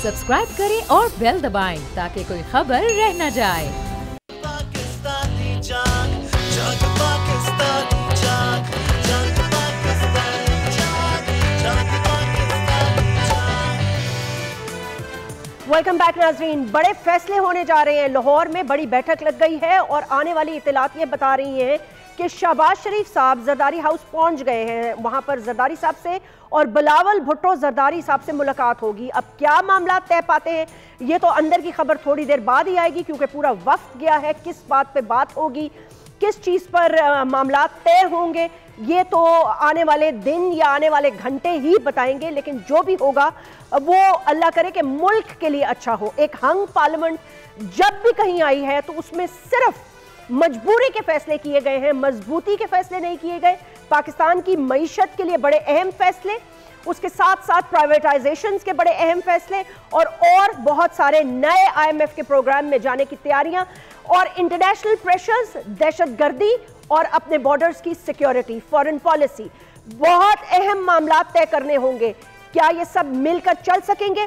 Subscribe करें और bell दबाएं ताकि कोई खबर रह न जाए। वेलकम बैक नाजरीन। बड़े फैसले होने जा रहे हैं। लाहौर में बड़ी बैठक लग गई है और आने वाली इत्तलात ये बता रही हैं कि शहबाज शरीफ साहब जरदारी हाउस पहुंच गए हैं। वहां पर जरदारी साहब से और बिलावल भुट्टो जरदारी साहब से मुलाकात होगी। अब क्या मामला तय पाते हैं ये तो अंदर की खबर थोड़ी देर बाद ही आएगी, क्योंकि पूरा वक्त गया है। किस बात पे बात होगी, किस चीज़ पर मामला तय होंगे, ये तो आने वाले दिन या आने वाले घंटे ही बताएंगे। लेकिन जो भी होगा वो अल्लाह करे कि मुल्क के लिए अच्छा हो। एक हंग पार्लियामेंट जब भी कहीं आई है तो उसमें सिर्फ मजबूरी के फैसले किए गए हैं, मजबूती के फैसले नहीं किए गए। पाकिस्तान की मईशत के लिए बड़े अहम फैसले, उसके साथ साथ प्राइवेटाइजेशन के बड़े अहम फैसले और बहुत सारे नए IMF के प्रोग्राम में जाने की तैयारियां और इंटरनेशनल प्रेशर्स, दहशतगर्दी और अपने बॉर्डर्स की सिक्योरिटी, फॉरेन पॉलिसी, बहुत अहम मामला तय करने होंगे। क्या ये सब मिलकर चल सकेंगे?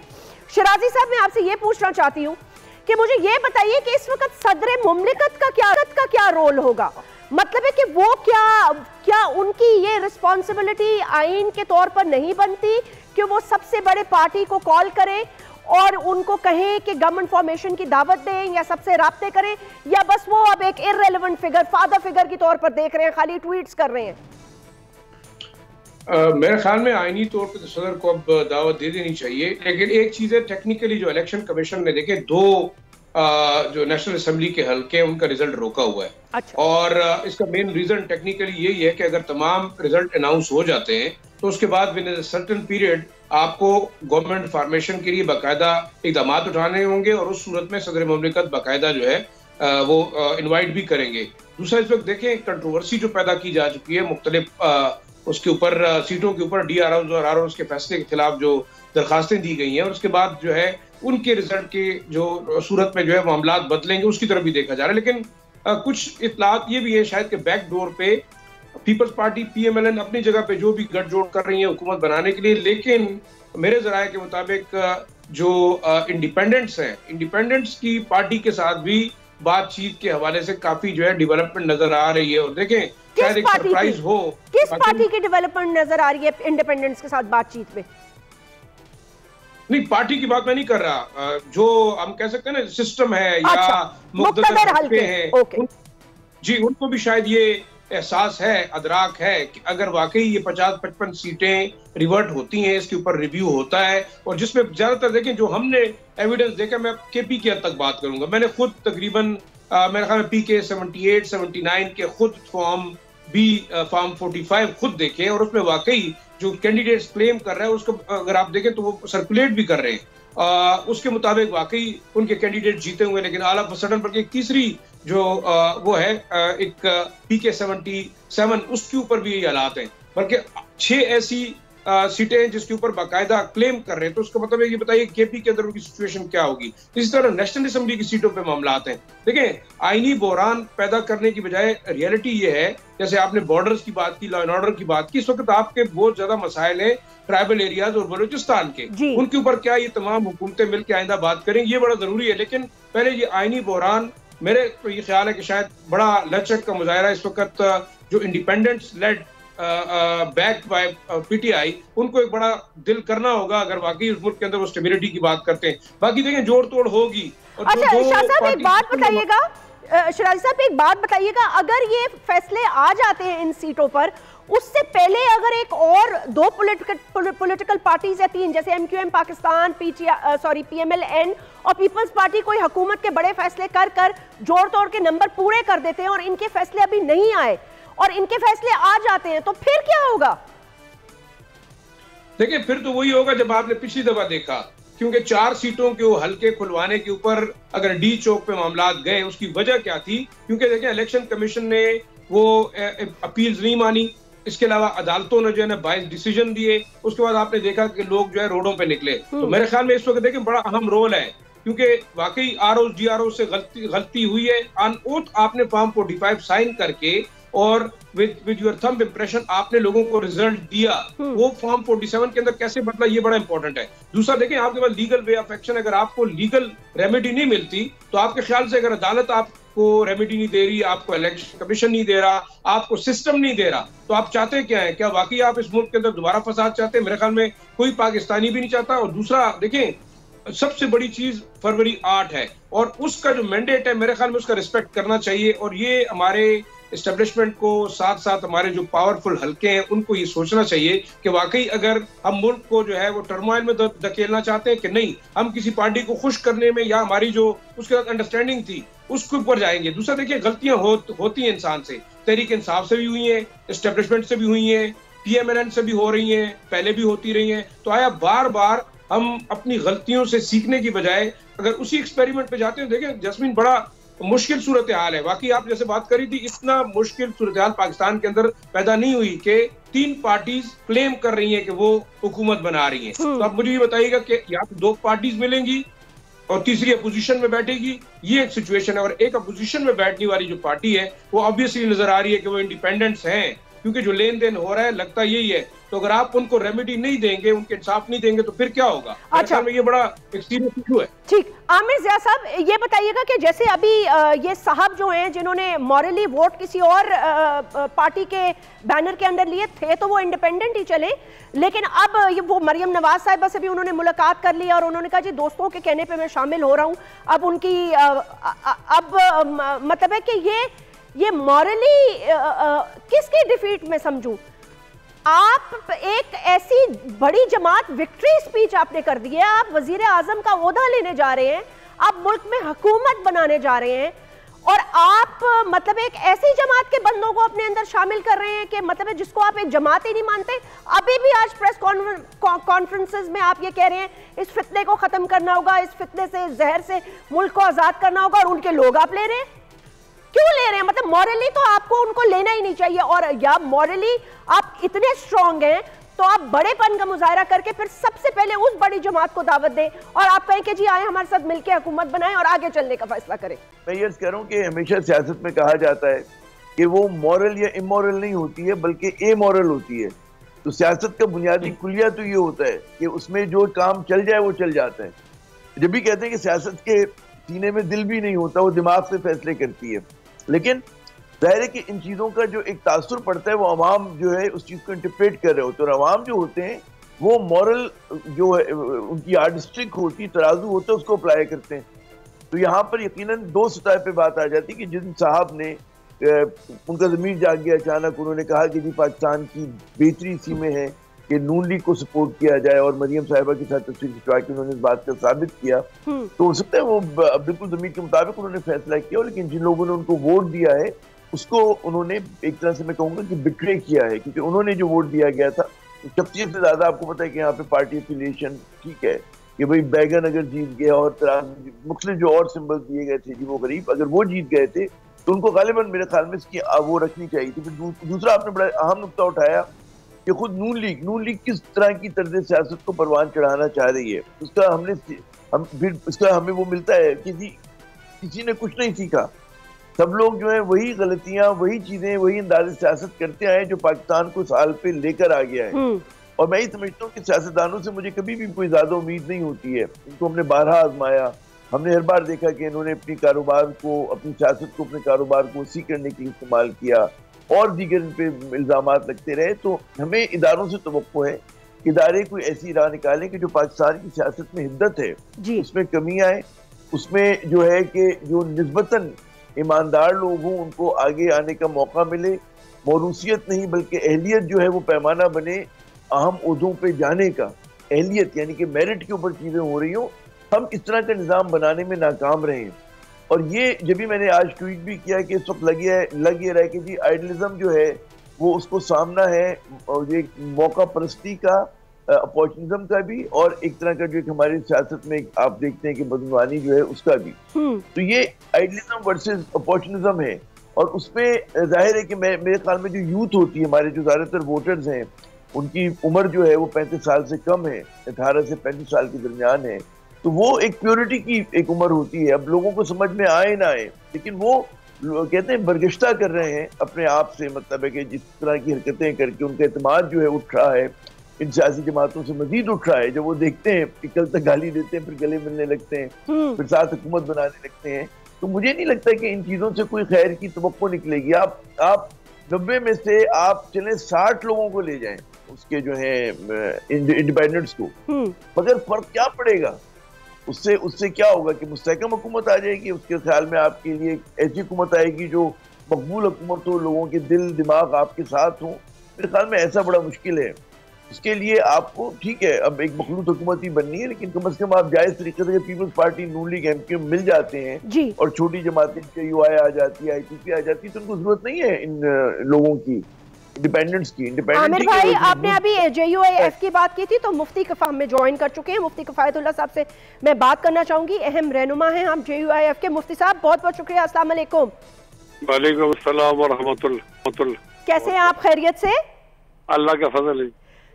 शिराजी साहब, मैं आपसे ये पूछना चाहती हूँ कि मुझे ये बताइए कि इस वक्त सदर मुमलिकत का क्या रोल होगा। मतलब है कि वो क्या उनकी ये रिस्पॉन्सिबिलिटी आइन के तौर पर नहीं बनती कि वो सबसे बड़े पार्टी को कॉल करें और उनको कहें कि गवर्नमेंट फॉर्मेशन की दावत दें या सबसे राब्ते करें, या बस वो अब एक इररेलेवेंट फिगर, फादर फिगर के तौर पर देख रहे हैं, खाली ट्वीट्स कर रहे हैं? मेरे ख्याल में आईनी तौर पर तो सदर को अब दावत दे देनी चाहिए। लेकिन एक चीज है, टेक्निकली जो इलेक्शन कमीशन ने देखे दो जो नेशनल असेंबली के हल्के हैं उनका रिजल्ट रोका हुआ है। अच्छा। और इसका मेन रीजन टेक्निकली यही है कि अगर तमाम रिजल्ट अनाउंस हो जाते हैं तो उसके बाद विद इन सर्टेन पीरियड आपको गवर्नमेंट फॉर्मेशन के लिए बाकायदा इकदाम उठाने होंगे और उस सूरत में सदर मुमलिकत बाकायदा जो है वो इन्वाइट भी करेंगे। दूसरा, इस वक्त देखें कंट्रोवर्सी जो पैदा की जा चुकी है मुख्तलिफ उसके ऊपर सीटों के ऊपर DROs और ROs के फैसले के खिलाफ जो दरखास्तें दी गई हैं और उसके बाद जो है उनके रिजल्ट के जो सूरत में जो है मामलात बदलेंगे उसकी तरफ भी देखा जा रहा है। लेकिन कुछ इतलात ये भी है शायद कि बैक डोर पे पीपल्स पार्टी PMLN अपनी जगह पे जो भी गठजोड़ कर रही है हुकूमत बनाने के लिए, लेकिन मेरे जराये के मुताबिक जो इंडिपेंडेंट्स हैं, इंडिपेंडेंट्स की पार्टी के साथ भी बातचीत के हवाले से काफी जो है डेवलपमेंट नजर आ रही है। और देखें शायद एक सरप्राइज हो, किस पार्टी की डेवलपमेंट नजर आ रही है इंडिपेंडेंट्स के साथ बातचीत में? नहीं, पार्टी की बात मैं नहीं कर रहा, जो हम कह सकते हैं ना सिस्टम है या मुख्तदर हल्के हैं, जी उनको भी शायद ये एहसास है, अदराक है कि अगर वाकई ये 50-55 सीटें रिवर्ट होती हैं, इसके ऊपर रिव्यू होता है और जिसमें ज्यादातर देखें जो हमने एविडेंस देखा, मैं KP की हद तक बात करूंगा, मैंने खुद तकरीबन मेरे ख्याल में PK 78-79 के खुद फॉर्म 45 खुद देखे और उसमें वाकई जो कैंडिडेट्स क्लेम कर रहे हैं उसको अगर आप देखें तो वो सर्कुलेट भी कर रहे हैं, उसके मुताबिक वाकई उनके कैंडिडेट जीते हुए। लेकिन आला फसडन पर एक तीसरी जो वो है एक PK 77 उसके ऊपर भी यही हालात हैं, बल्कि 6 ऐसी सीटें हैं जिसके ऊपर बाकायदा क्लेम कर रहे हैं। तो उसका मतलब है, ये बताइए KP के अंदर उनकी सिचुएशन क्या होगी। इसी तरह नेशनल असेंबली की सीटों पे मामलात हैं। देखें, आईनी बहरान पैदा करने की बजाय रियलिटी ये है, जैसे आपने बॉर्डर्स की बात की, लॉ एंड ऑर्डर की बात की, इस वक्त आपके बहुत ज्यादा मसाइल हैं ट्राइबल एरियाज और बलूचिस्तान के, उनके ऊपर क्या ये तमाम हुकूमतें मिलकर आइंदा बात करें, ये बड़ा जरूरी है। लेकिन पहले ये आईनी बहरान, मेरे तो ये ख्याल है कि शायद बड़ा लचक का मुजाहरा इस वक्त जो independents laid back by PTI, उनको एक बड़ा दिल करना होगा अगर वाकई उस मुल्क के अंदर वो स्टेबिलिटी की बात करते हैं। बाकी देखें जोड़ तोड़ होगी। अच्छा शाह साहब, एक बात बताइएगा, शिराजी साहब एक बात बताइएगा, अगर ये फैसले आ जाते हैं इन सीटों पर, उससे पहले अगर एक और दो पॉलिटिकल पार्टीज या 3 जैसे MQM पाकिस्तान, PMLN और पीपल्स पार्टी कोई हुकूमत के बड़े फैसले कर जोड़ तोड़ के नंबर पूरे कर देते हैं और इनके फैसले अभी नहीं आए और इनके फैसले आ जाते हैं, तो फिर क्या होगा? देखिए, फिर तो वही होगा जब आपने पिछली दफा देखा, क्योंकि 4 सीटों के हल्के खुलवाने के ऊपर अगर D चौक पे मामलात गए, उसकी वजह क्या थी? क्योंकि देखिए इलेक्शन कमीशन ने वो अपील्स नहीं मानी, इसके अलावा अदालतों ने जो है ना 22 डिसीजन दिए, उसके बाद आपने देखा कि लोग जो है रोडों पे निकले। तो मेरे ख्याल में इस वक्त देखें बड़ा अहम रोल है, क्योंकि वाकई ROs DROs से गलती हुई है। अन ओथ आपने फॉर्म 45 साइन करके और विद योर थंब इंप्रेशन आपने लोगों को रिजल्ट दिया, वो फॉर्म 47 के अंदर कैसे बदला, ये बड़ा इंपॉर्टेंट है। दूसरा देखें, आपके पास लीगल वे ऑफ एक्शन, अगर आपको लीगल रेमेडी नहीं मिलती तो आपके ख्याल से अगर अदालत आपको रेमेडी नहीं दे रही, आपको इलेक्शन कमीशन नहीं दे रहा, आपको सिस्टम नहीं दे रहा, तो आप चाहते क्या है? क्या वाकई आप इस मुल्क के अंदर दोबारा फसाद चाहते हैं? मेरे ख्याल में कोई पाकिस्तानी भी नहीं चाहता। और दूसरा देखें, सबसे बड़ी चीज फरवरी 8 है और उसका जो मैंडेट है मेरे ख्याल में उसका रिस्पेक्ट करना चाहिए। और ये हमारे एस्टेब्लिशमेंट को, साथ साथ हमारे जो पावरफुल हल्के हैं उनको ये सोचना चाहिए कि वाकई अगर हम मुल्क को जो है वो टर्मोइल में धकेलना चाहते हैं कि नहीं, हम किसी पार्टी को खुश करने में या हमारी जो उसके साथ अंडरस्टैंडिंग थी उसके ऊपर जाएंगे। दूसरा देखिए, गलतियां होती हैं इंसान से, तहरीक इंसाफ से भी हुई हैं, एस्टेब्लिशमेंट से भी हुई हैं, PMLN से भी हो रही हैं, पहले भी होती रही हैं। तो आया बार बार हम अपनी गलतियों से सीखने की बजाय अगर उसी एक्सपेरिमेंट पे जाते हैं। देखें जस्मीन, बड़ा मुश्किल सूरत हाल है। वाकई आप जैसे बात करी थी, इतना मुश्किल सूरत हाल पाकिस्तान के अंदर पैदा नहीं हुई कि 3 पार्टीज क्लेम कर रही हैं कि वो हुकूमत बना रही हैं। तो आप मुझे ये बताइएगा कि या तो 2 पार्टीज मिलेंगी और तीसरी अपोजिशन में बैठेगी, ये एक सिचुएशन है। और एक अपोजिशन में बैठने वाली जो पार्टी है वो ऑब्वियसली नजर आ रही है कि वो इंडिपेंडेंट्स हैं, क्योंकि जो लेन देन हो रहा है लगता यही है। तो अगर आप उनको रेमेडी नहीं देंगे, उनके इंसाफ नहीं देंगे, तो फिर क्या होगा? अच्छा, में ये बड़ा एक सीरियस इशू है। ठीक, आमिर ज़िया साहब ये बताइएगा कि जैसे अभी ये साहब जो हैं जिन्होंने मॉरली वोट किसी और पार्टी के बैनर के अंदर लिए थे, तो वो इंडिपेंडेंट ही चले, लेकिन अब ये वो मरियम नवाज साहिबा से भी उन्होंने मुलाकात कर ली और उन्होंने कहा जी दोस्तों के कहने पे मैं शामिल हो रहा हूँ। अब उनकी मतलब है कि ये मॉरली किसकी डिफीट में समझूं? आप एक ऐसी बड़ी जमात, विक्ट्री स्पीच आपने कर दी है, आप वजीर आजम का ओहदा लेने जा रहे हैं, आप मुल्क में हुकूमत बनाने जा रहे हैं और आप मतलब एक ऐसी जमात के बंदों को अपने अंदर शामिल कर रहे हैं कि मतलब जिसको आप एक जमात ही नहीं मानते। अभी भी आज प्रेस कॉन्फ्रेंसेस में आप ये कह रहे हैं इस फितने को खत्म करना होगा, इस फितने से, जहर से मुल्क को आजाद करना होगा, और उनके लोग आप ले रहे हैं। क्यों ले रहे हैं? मतलब मॉरली तो आपको उनको लेना ही नहीं चाहिए, और या मॉरली आप इतने स्ट्रांग हैं तो आप बड़ेपन का मुजाहरा करके फिर सबसे पहले उस बड़ी जमात को दावत दें और आप कहें कि जी आए हमारे साथ मिलकर हुकूमत बनाएं और आगे चलने का फैसला करें। मैं ये कह रहा हूँ कि हमेशा सियासत में कहा जाता है कि वो मॉरल या इमोरल नहीं होती है बल्कि एमोरल होती है। तो सियासत का बुनियादी कुलिया तो ये होता है कि उसमें जो काम चल जाए वो चल जाता है। जब भी कहते हैं कि सियासत के सीने में दिल भी नहीं होता, वो दिमाग से फैसले करती है, लेकिन जाहिर है कि इन चीज़ों का जो एक तासुर पड़ता है वो अवाम जो है उस चीज़ को इंटरप्रेट कर रहे होते हैं, और अवाम जो होते हैं वो मॉरल जो है उनकी यार्डस्टिक होती है, तराजू होता है, उसको अप्लाई करते हैं। तो यहाँ पर यकीनन 2 सतह पे बात आ जाती है कि जिन साहब ने उनका ज़मीर जाग गया, अचानक उन्होंने कहा कि जी पाकिस्तान की बेहतरी इसी में है कि नून लीग को सपोर्ट किया जाए, और मरियम साहिबा के साथ तस्वीर खिंचवा के उन्होंने इस बात को साबित किया। तो हो सकता है वो बिल्कुल ज़मीर के मुताबिक उन्होंने फैसला किया, लेकिन जिन लोगों ने उनको वोट दिया है उसको उन्होंने एक तरह से मैं कहूँगा कि बिट्रे किया है, क्योंकि उन्होंने जो वोट दिया गया था शख्सियत से ज़्यादा आपको पता है कि यहाँ पे पार्टी एफिलिएशन ठीक है कि भाई बैगन अगर जीत गया और मुख्तलिफ जो और सिंबल दिए गए थे जी वो गरीब अगर वो जीत गए थे तो उनको गालिबन मेरे ख्याल में इसकी वो रखनी चाहिए थी। फिर दूसरा आपने बड़ा अहम नुकता उठाया कि खुद नून लीग किस तरह की तर्ज सियासत को परवान चढ़ाना चाह रही है। उसका फिर इसका हमें वो मिलता है कि जी किसी ने कुछ नहीं सीखा, सब लोग जो है वही गलतियां, वही चीजें, वही अंदाज़े सियासत करते आए जो पाकिस्तान को साल पे लेकर आ गया है। और मैं ये समझता हूँ कि सियासतदानों से मुझे कभी भी कोई ज्यादा उम्मीद नहीं होती है। इनको हमने 12 आजमाया, हमने हर बार देखा कि इन्होंने अपनी कारोबार को, अपनी सियासत को, अपने कारोबार को वसी करने के लिए इस्तेमाल किया और दीगर इन पे इल्जामात लगते रहे। तो हमें इदारों से तवक्को है कि इदारे कोई ऐसी राह निकालें कि जो पाकिस्तान की सियासत में हिद्दत है उसमें कमी आए, उसमें जो है कि जो निस्बतन ईमानदार लोग हों उनको आगे आने का मौका मिले, मौरूसियत नहीं बल्कि अहलियत जो है वो पैमाना बने अहम ओहदों पे जाने का। अहलियत यानी कि मेरिट के ऊपर चीज़ें हो रही हो, हम इस तरह का निज़ाम बनाने में नाकाम रहे हैं। और ये जब भी मैंने आज ट्वीट भी किया कि इस वक्त लग ये रहा है कि जी आइडलिज्म जो है वो उसको सामना है, और ये मौका परस्ती का, अपॉर्चुनिज्म का भी, और एक तरह का जो हमारी सियासत में आप देखते हैं कि बदनवानी जो है उसका भी। तो ये आइडलिज्म वर्सेस अपॉर्चुनिज्म है, और उसमें जाहिर है कि मेरे ख्याल में जो यूथ होती है, हमारे जो ज़्यादातर वोटर्स हैं उनकी उम्र जो है वो 35 साल से कम है, 18 से 35 साल के दरमियान है। तो वो एक प्योरिटी की एक उम्र होती है। अब लोगों को समझ में आए ना आए, लेकिन वो लोग कहते हैं बरगश्ता कर रहे हैं अपने आप से, मतलब है कि जिस तरह की हरकतें करके उनका एतमाद जो है उठ रहा है, इन सियासी जमातों से मजीद उठ रहा है। जब वो देखते हैं कि कल तक गाली देते हैं, फिर गले मिलने लगते हैं, फिर साथ हुकूमत बनाने लगते हैं, तो मुझे नहीं लगता कि इन चीजों से कोई खैर की तवक्को निकलेगी। आप 90 में से आप चले 60 लोगों को ले जाएं उसके जो है इंडिपेंडेंट्स को, मगर फर्क क्या पड़ेगा उससे क्या होगा कि मुस्तहकम हुकूमत आ जाएगी। उसके ख्याल में आपके लिए ऐसी हुकूमत आएगी जो मकबूल हुकूमत हो, लोगों के दिल दिमाग आपके साथ हो। मेरे ख्याल में ऐसा बड़ा मुश्किल है। उसके लिए आपको ठीक है अब एक मखलूत हुकूमत ही बननी है, लेकिन कम से कम आप जायज तरीके से पीपल्स पार्टी, नून लीग, एमक्यू मिल जाते हैं और छोटी जमातें KUI आ जाती है, ITP आ जाती है, तो उनको जरूरत नहीं है इन लोगों की, इंडिपेंडेंट्स की। आमिर भाई, आपने अभी JUIF की बात की थी, तो मुफ्ती कफ़ा हमें ज्वाइन कर चुके हैं। मुफ्ती किफायतुल्लाह साहब से मैं बात करना चाहूंगी, अहम रहनुमा हैं हम JUIF के। मुफ्ती साहब बहुत बहुत शुक्रिया, अस्सलाम वालेकुम। वालेकुम अस्सलाम व रहमतुल्लाह। कैसे हैं आप, खैरियत से? अल्लाह का फजल है।